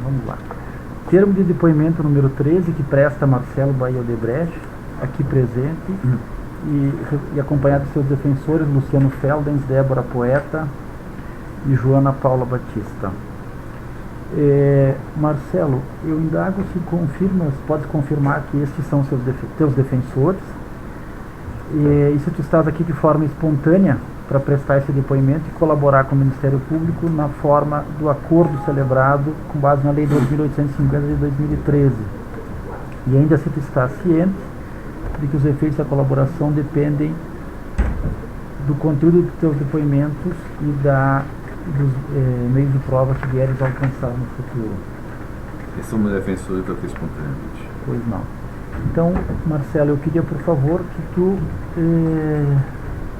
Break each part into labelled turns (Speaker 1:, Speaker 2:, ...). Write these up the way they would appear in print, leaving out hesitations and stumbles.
Speaker 1: vamos lá. Termo de depoimento número 13, que presta Marcelo Bahia Odebrecht, aqui presente, e acompanhado de seus defensores, Luciano Feldens, Débora Poeta e Joana Paula Batista. Marcelo, eu indago se pode confirmar que estes são teus defensores, e se tu estás aqui de forma espontânea para prestar esse depoimento e colaborar com o Ministério Público na forma do acordo celebrado com base na Lei 2.850 de 2013. E ainda se tu está ciente de que os efeitos da colaboração dependem do conteúdo dos teus depoimentos e dos meios de prova que vieres alcançar no futuro.
Speaker 2: Esses são meus defensores que eu fiz espontaneamente.
Speaker 1: Pois não. Então, Marcelo, eu queria, por favor, que tu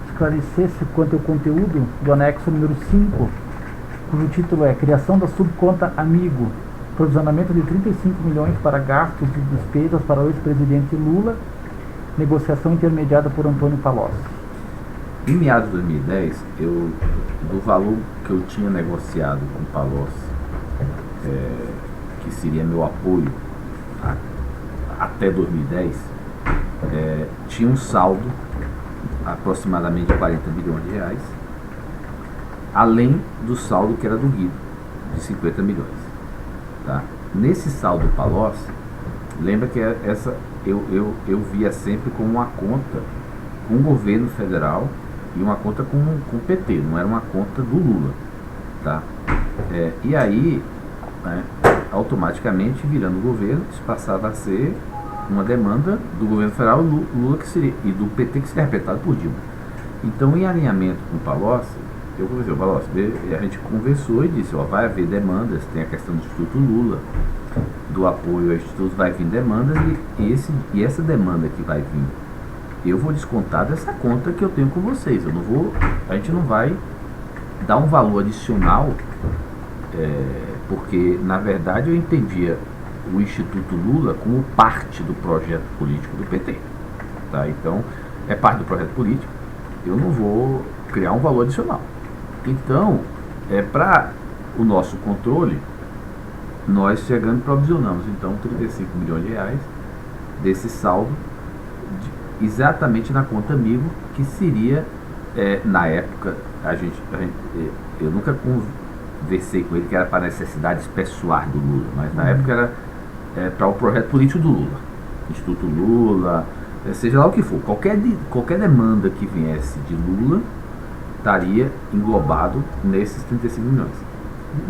Speaker 1: esclarecesse quanto ao conteúdo do anexo número 5, cujo título é Criação da Subconta Amigo, provisionamento de 35 milhões para gastos e despesas para o ex-presidente Lula, negociação intermediada por Antônio Palocci.
Speaker 2: Em meados de 2010, do valor que eu tinha negociado com o Palocci, que seria meu apoio até 2010, tinha um saldo aproximadamente 40 milhões de reais, além do saldo que era do Guido, de 50 milhões. Tá? Nesse saldo Palocci, lembra que eu via sempre como uma conta com o governo federal e uma conta com o PT, não era uma conta do Lula. Tá? E aí, automaticamente, virando o governo, isso passava a ser uma demanda do governo federal Lula e do PT, que seria repetado por Dilma. Então, em alinhamento com o Palocci, eu conversei com o Palocci, e a gente conversou e disse, vai haver demandas, tem a questão do Instituto Lula, do apoio ao Instituto, vai vir demandas, e essa demanda que vai vir, eu vou descontar dessa conta que eu tenho com vocês. A gente não vai dar um valor adicional, porque, na verdade, eu entendia o Instituto Lula como parte do projeto político do PT. Tá? Então, é parte do projeto político, eu não vou criar um valor adicional. Então, para o nosso controle, nós chegando provisionamos, então, 35 milhões de reais desse saldo, exatamente na conta Amigo, que seria, na época, eu nunca conversei com ele que era para necessidades pessoais do Lula, mas na época era para o projeto político do Lula, Instituto Lula, seja lá o que for, qualquer demanda que viesse de Lula estaria englobado nesses 35 milhões.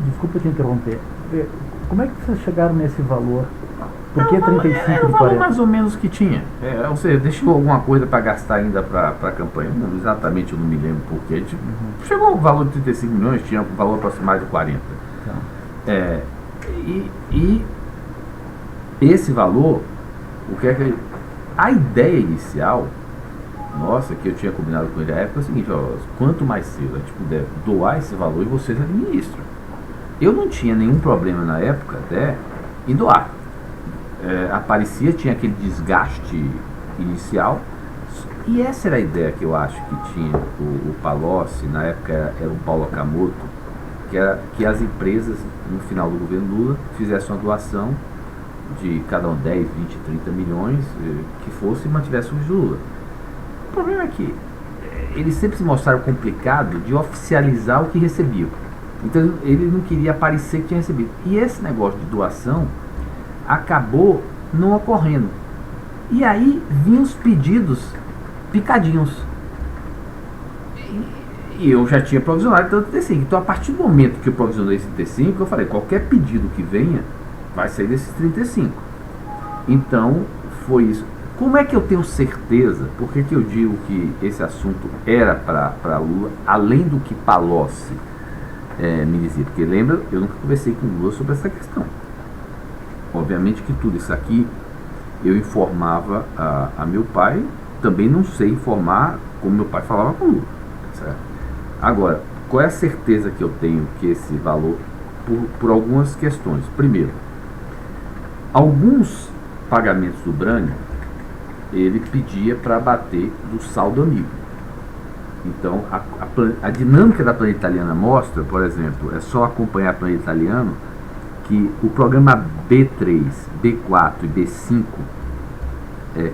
Speaker 1: Desculpa te interromper, como é que vocês chegaram nesse valor? Por que 35
Speaker 2: o valor mais ou menos que tinha, ou seja, deixou alguma coisa para gastar ainda para a campanha, não, exatamente eu não me lembro porque a gente chegou ao valor de 35 milhões, tinha um valor aproximado de 40. Tá. E esse valor, a ideia inicial nossa, que eu tinha combinado com ele à época, é o seguinte, quanto mais cedo a gente puder doar esse valor e vocês administram. Eu não tinha nenhum problema na época até em doar. Aparecia, tinha aquele desgaste inicial, e essa era a ideia que eu acho que tinha o Palocci, na época era o Paulo Okamoto, que as empresas, no final do governo Lula, fizessem uma doação de cada um 10, 20, 30 milhões, que fosse e mantivesse o Lula. O problema é que eles sempre se mostraram complicado de oficializar o que recebiam. Então ele não queria aparecer que tinha recebido. E esse negócio de doação acabou não ocorrendo. E aí vinham os pedidos picadinhos. E eu já tinha provisionado tanto 35. Então, a partir do momento que eu provisionei esse 35, eu falei, qualquer pedido que venha vai sair desses 35. Então, foi isso. Como é que eu tenho certeza? Por que eu digo que esse assunto era para Lula, além do que Palocci me dizia? Porque lembra, eu nunca conversei com Lula sobre essa questão. Obviamente que tudo isso aqui eu informava a meu pai, também não sei informar como meu pai falava com Lula. Certo? Agora, qual é a certeza que eu tenho que esse valor, por algumas questões? Primeiro, alguns pagamentos do Brânio, ele pedia para bater do saldo amigo. Então, a dinâmica da planilha italiana mostra, por exemplo, é só acompanhar a planilha italiana, que o programa B3, B4 e B5,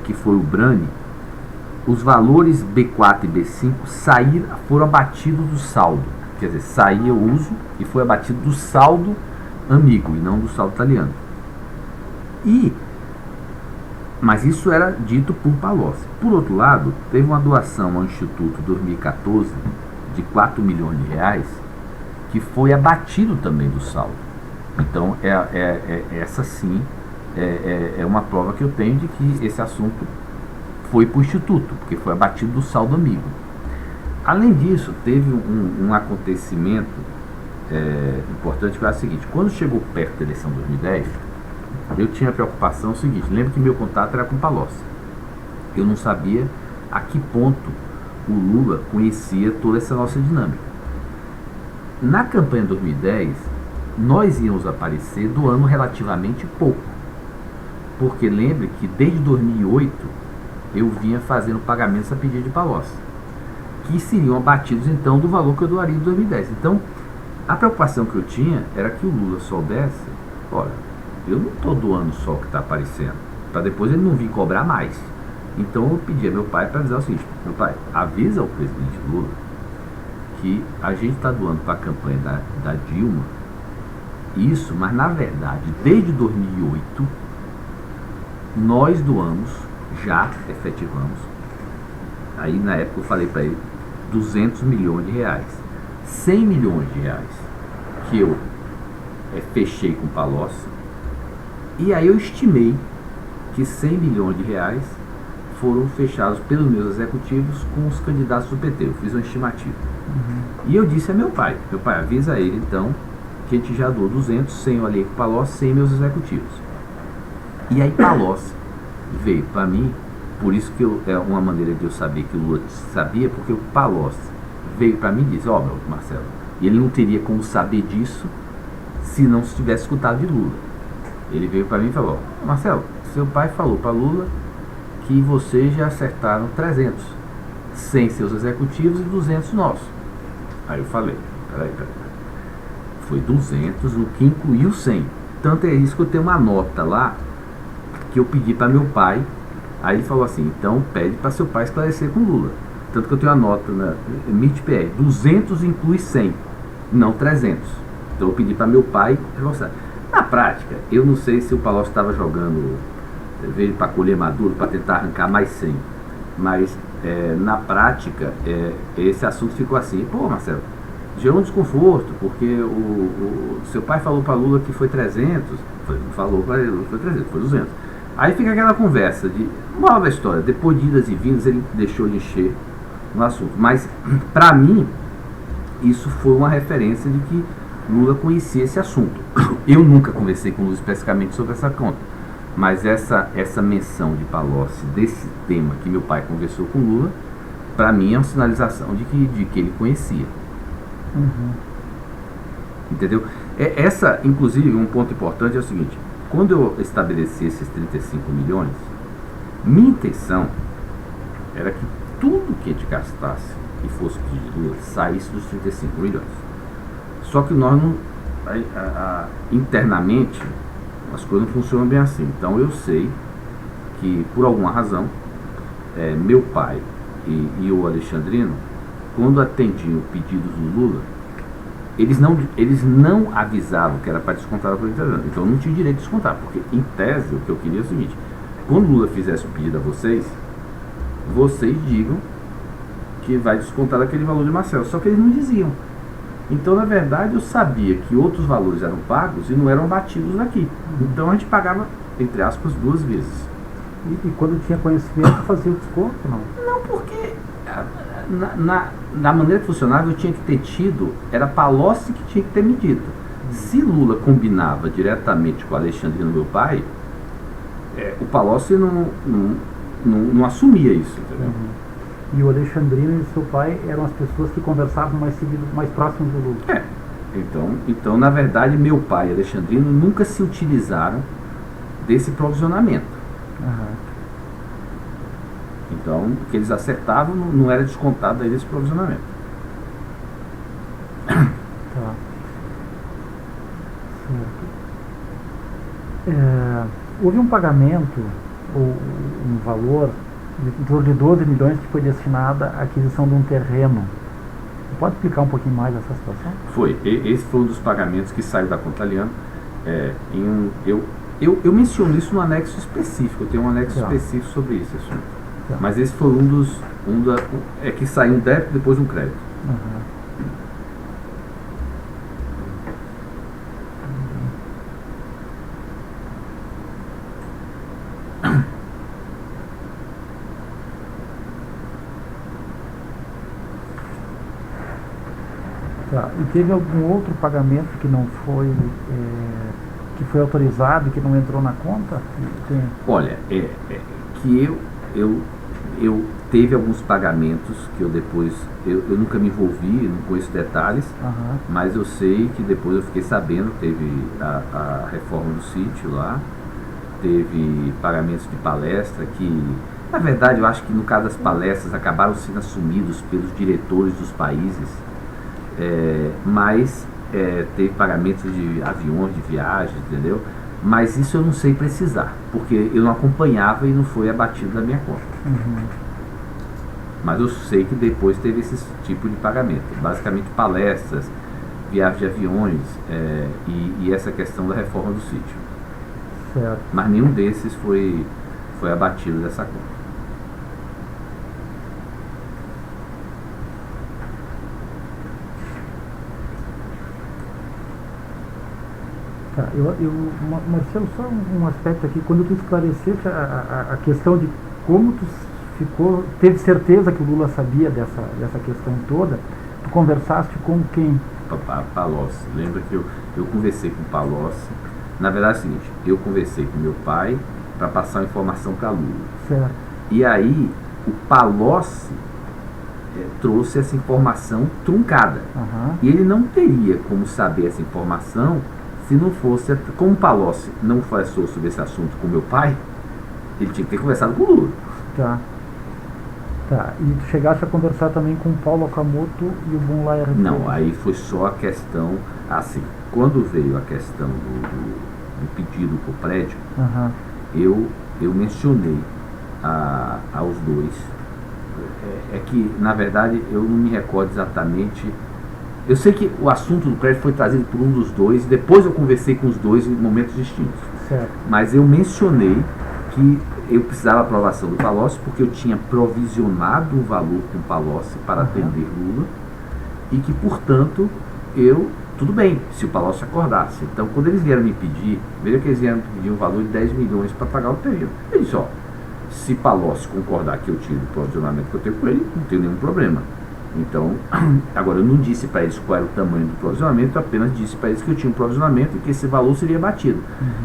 Speaker 2: que foi o Brani, os valores B4 e B5 foram abatidos do saldo. Quer dizer, saía o uso e foi abatido do saldo amigo e não do saldo italiano. Mas isso era dito por Palocci. Por outro lado, teve uma doação ao Instituto em 2014 de 4 milhões de reais que foi abatido também do saldo. Então, essa sim é uma prova que eu tenho de que esse assunto foi para o Instituto, porque foi abatido do saldo amigo. Além disso, teve um acontecimento importante, que era o seguinte: quando chegou perto da eleição de 2010, eu tinha a preocupação seguinte. Lembro que meu contato era com Palocci. Eu não sabia a que ponto o Lula conhecia toda essa nossa dinâmica. Na campanha de 2010, nós íamos aparecer doando relativamente pouco, porque lembre que desde 2008 eu vinha fazendo pagamentos a pedido de Palocci, que seriam abatidos então do valor que eu doaria em 2010. Então, a preocupação que eu tinha era que o Lula soubesse: olha, eu não estou doando só o que está aparecendo, para depois ele não vir cobrar mais. Então eu pedi a meu pai para dizer o seguinte: meu pai, avisa ao presidente Lula que a gente está doando para a campanha da Dilma isso, mas na verdade, desde 2008, nós doamos, já efetivamos, aí na época eu falei para ele, 200 milhões de reais. 100 milhões de reais que eu fechei com Palocci, e aí eu estimei que 100 milhões de reais foram fechados pelos meus executivos com os candidatos do PT. Eu fiz uma estimativa. E eu disse a meu pai, avisa ele então que a gente já doou 200, 100 eu alhei com Palocci, 100 meus executivos. E aí Palocci veio para mim, por isso que é uma maneira de eu saber que o Lula sabia, porque o Palocci veio para mim e disse: ó, meu Marcelo, e ele não teria como saber disso se não se tivesse escutado de Lula. Ele veio para mim e falou: Marcelo, seu pai falou para Lula que vocês já acertaram 300, 100 seus executivos e 200 nossos. Aí eu falei: peraí. Foi 200, o que incluiu 100. Tanto é isso que eu tenho uma nota lá que eu pedi para meu pai. Aí ele falou assim: então pede para seu pai esclarecer com Lula. Tanto que eu tenho a nota na MIT-PR: 200 inclui 100, não 300. Então eu pedi para meu pai reforçar. Na prática, eu não sei se o Palocci estava jogando, veio para colher maduro, para tentar arrancar mais 100. Mas na prática, esse assunto ficou assim: pô, Marcelo, gerou um desconforto, porque o seu pai falou para Lula que foi 300, falou para Lula que foi 300, foi 200. Aí fica aquela conversa de, moral da história, depois de idas e vindas ele deixou de encher no assunto. Mas, para mim, isso foi uma referência de que Lula conhecia esse assunto. Eu nunca conversei com Lula especificamente sobre essa conta, mas essa menção de Palocci desse tema que meu pai conversou com Lula, para mim é uma sinalização de que ele conhecia. Entendeu? Inclusive, um ponto importante é o seguinte: quando eu estabeleci esses 35 milhões, minha intenção era que tudo que a gente gastasse e fosse pedir de Lula saísse dos 35 milhões. Só que nós não, internamente, as coisas não funcionam bem assim. Então eu sei que, por alguma razão, meu pai e o Alexandrino, quando atendiam o pedido do Lula, eles não avisavam que era para descontar a política italiana. Então eu não tinha direito de descontar, porque em tese o que eu queria é o seguinte: quando o Lula fizesse um pedido a vocês digam que vai descontar aquele valor de Marcelo. Só que eles não diziam. Então, na verdade, eu sabia que outros valores eram pagos e não eram batidos aqui. Então a gente pagava, entre aspas, 2 vezes.
Speaker 1: E quando tinha conhecimento, fazia o desconto, não?
Speaker 2: Não, porque na maneira que funcionava, eu tinha que ter tido, era Palocci que tinha que ter medido. Se Lula combinava diretamente com o Alexandrino, meu pai, o Palocci não assumia isso, entendeu?
Speaker 1: E o Alexandrino e seu pai eram as pessoas que conversavam mais próximos do Lula.
Speaker 2: Então, na verdade, meu pai e Alexandrino nunca se utilizaram desse provisionamento. Então, o que eles acertavam não era descontado aí desse provisionamento.
Speaker 1: Tá. Certo. houve um pagamento, ou um valor, em torno de 12 milhões que foi destinado à aquisição de um terreno. Pode explicar um pouquinho mais essa situação?
Speaker 2: Esse foi um dos pagamentos que saiu da conta Leandro. Eu menciono isso no anexo específico, eu tenho um anexo específico sobre esse assunto. Mas esse foi que saiu um débito depois um crédito.
Speaker 1: E teve algum outro pagamento que não foi, que foi autorizado e que não entrou na conta?
Speaker 2: Olha, que eu teve alguns pagamentos que eu depois, eu nunca me envolvi, não conheço detalhes, mas eu sei que depois eu fiquei sabendo, teve a reforma do sítio lá, teve pagamentos de palestra que, na verdade, eu acho que no caso das palestras acabaram sendo assumidos pelos diretores dos países, mas teve pagamentos de aviões, de viagens, entendeu? Mas isso eu não sei precisar, porque eu não acompanhava e não foi abatido da minha conta. Mas eu sei que depois teve esse tipo de pagamento, basicamente palestras, viagens de aviões e essa questão da reforma do sítio.
Speaker 1: Certo.
Speaker 2: Mas nenhum desses foi abatido dessa conta.
Speaker 1: Marcelo, só um aspecto aqui, quando tu esclareceste a questão de como tu teve certeza que o Lula sabia dessa questão toda, tu conversaste com quem?
Speaker 2: Palocci. Lembra que eu conversei com o Palocci. Na verdade é o seguinte, eu conversei com meu pai para passar a informação para Lula.
Speaker 1: Certo.
Speaker 2: E aí o Palocci trouxe essa informação truncada. E ele não teria como saber essa informação se não fosse, como o Palocci não conversou sobre esse assunto com meu pai, ele tinha que ter conversado com o Lula.
Speaker 1: E tu chegaste a conversar também com o Paulo Okamoto e o Bunlai RP?
Speaker 2: Não, aí foi só a questão, assim, quando veio a questão do pedido por prédio, eu mencionei aos dois, que na verdade eu não me recordo exatamente. Eu sei que o assunto do prédio foi trazido por um dos dois, depois eu conversei com os dois em momentos distintos.
Speaker 1: Certo.
Speaker 2: Mas eu mencionei que eu precisava da aprovação do Palocci, porque eu tinha provisionado um valor com o Palocci para atender Lula, e que, portanto, tudo bem, se o Palocci acordasse. Então, quando eles vieram me pedir, veja que eles vieram me pedir um valor de 10 milhões para pagar o terreno. Eu disse, se Palocci concordar que eu tire o provisionamento que eu tenho com ele, não tem nenhum problema. Então, agora eu não disse para eles qual era o tamanho do provisionamento, eu apenas disse para eles que eu tinha um provisionamento e que esse valor seria batido.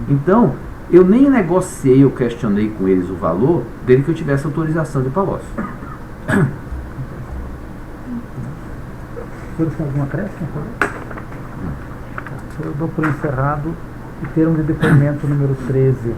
Speaker 2: Então, eu nem negociei, eu questionei com eles o valor, desde que eu tivesse autorização de Palocci.
Speaker 1: Todos têm alguma acréscimo? Eu dou por encerrado o termo de depoimento número 13.